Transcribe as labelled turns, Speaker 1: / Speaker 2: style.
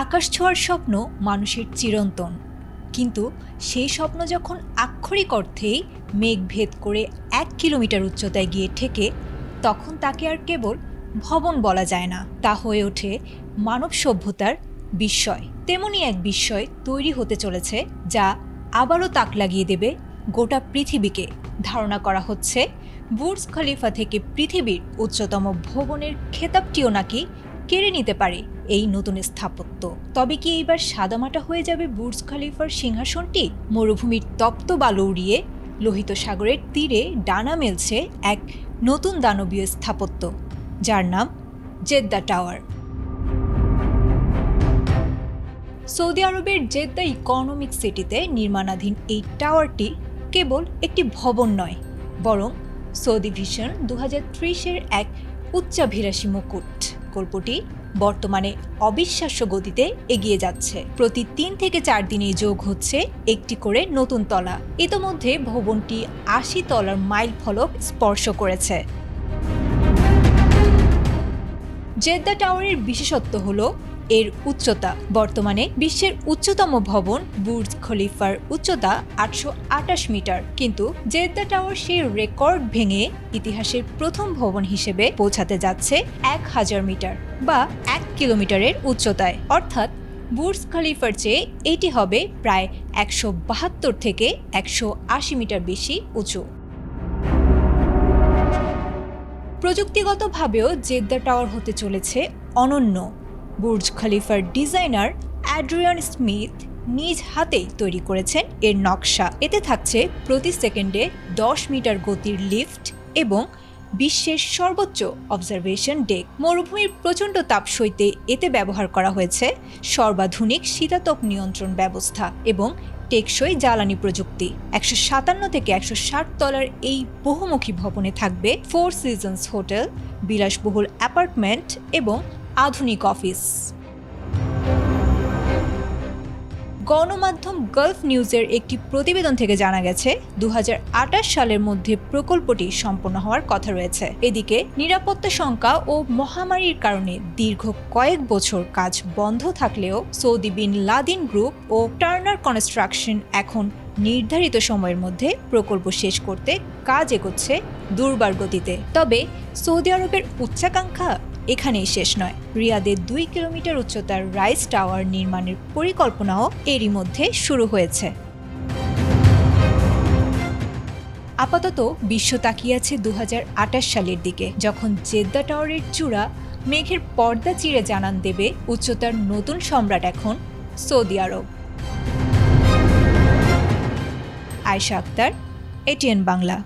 Speaker 1: আকাশ ছোঁয়ার স্বপ্ন মানুষের চিরন্তন, কিন্তু সেই স্বপ্ন যখন আক্ষরিক অর্থেই মেঘ ভেদ করে 1 কিলোমিটার উচ্চতায় গিয়ে ঠেকে, তখন তাকে আর কেবল ভবন বলা যায় না, তা হয়ে ওঠে মানব সভ্যতার বিস্ময়। তেমনই এক বিস্ময় তৈরি হতে চলেছে, যা আবারও তাক লাগিয়ে দেবে গোটা পৃথিবীকে। ধারণা করা হচ্ছে বুর্জ খলিফা থেকে পৃথিবীর উচ্চতম ভবনের খেতাবটিও নাকি কেড়ে নিতে পারে এই নতুন স্থাপত্য। তবে কি এইবার সাদামাটা হয়ে যাবে বুর্জ খলিফার সিংহাসনটি? মরুভূমির তপ্ত বালু উড়িয়ে লোহিত সাগরের তীরে ডানা মেলছে এক নতুন দানবীয় স্থাপত্য, যার নাম জেদ্দা টাওয়ার। সৌদি আরবের জেদ্দা ইকোনমিক সিটিতে নির্মাণাধীন এই টাওয়ারটি কেবল একটি ভবন নয়, বরং সৌদি ভিশন 2030-এর এক উচ্চাভিলাষী মুকুট। গল্পটি বর্তমানে অবিশ্বাস্য গতিতে এগিয়ে যাচ্ছে। প্রতি 3 থেকে 4 দিনে যোগ হচ্ছে একটি করে নতুন তলা। ইতোমধ্যে ভবনটি 80 তলার মাইল ফলক স্পর্শ করেছে। জেদ্দা টাওয়ারের বিশেষত্ব হলো এর উচ্চতা। বর্তমানে বিশ্বের উচ্চতম ভবন বুর্জ খলিফার উচ্চতা 828 মিটার, কিন্তু জেদ্দা টাওয়ার সেই রেকর্ড ভেঙে ইতিহাসের প্রথম ভবন হিসেবে পৌঁছাতে যাচ্ছে 1000 মিটার বা 1 কিলোমিটারের উচ্চতায়। অর্থাৎ বুর্জ খলিফার চেয়ে এটি হবে প্রায় 172 থেকে 180 মিটার বেশি উঁচু। প্রযুক্তিগতভাবেও জেদ্দা টাওয়ার হতে চলেছে অনন্য। বুর্জ খলিফার ডিজাইনার অ্যাড্রিয়ান স্মিথ নিজ হাতেই তৈরি করেছেন এর নকশা। এতে থাকছে প্রতি সেকেন্ডে 10 মিটার গতির লিফট এবং বিশ্বের সর্বোচ্চ অবজারভেশন ডেক। মরুভূমির প্রচণ্ড তাপ সইতে এতে ব্যবহার করা হয়েছে সর্বাধুনিক শীতাতপ নিয়ন্ত্রণ ব্যবস্থা এবং টেকসই জ্বালানি প্রযুক্তি। 157 থেকে 160 তলার এই বহুমুখী ভবনে থাকবে 4 সিজনস হোটেল, বিলাসবহুল অ্যাপার্টমেন্ট এবং আধুনিক অফিস। গণমাধ্যম গালফ নিউজের একটি প্রতিবেদন থেকে জানা গেছে 2028 সালের মধ্যে প্রকল্পটি সম্পন্ন হওয়ার কথা রয়েছে। এদিকে নিরাপত্তা শঙ্কা ও মহামারীর কারণে দীর্ঘ কয়েক বছর কাজ বন্ধ থাকলেও সৌদি বিন লাদেন গ্রুপ ও টার্নার কনস্ট্রাকশন এখন নির্ধারিত সময়ের মধ্যে প্রকল্প শেষ করতে কাজ এগোচ্ছে দুর্বার গতিতে। তবে সৌদি আরবের উচ্চাকাঙ্ক্ষা এখানেই শেষ নয়। রিয়াদের 2 কিলোমিটার উচ্চতার রাইজ টাওয়ার নির্মাণের পরিকল্পনাও এরই মধ্যে শুরু হয়েছে। আপাতত বিশ্ব তাকিয়ে আছে 2028 সালের দিকে, যখন জেদ্দা টাওয়ারের চূড়া মেঘের পর্দা চিরে জানান দেবে উচ্চতার নতুন সম্রাট এখন সৌদি আরব। আয়েশা আক্তার, এটিএন বাংলা।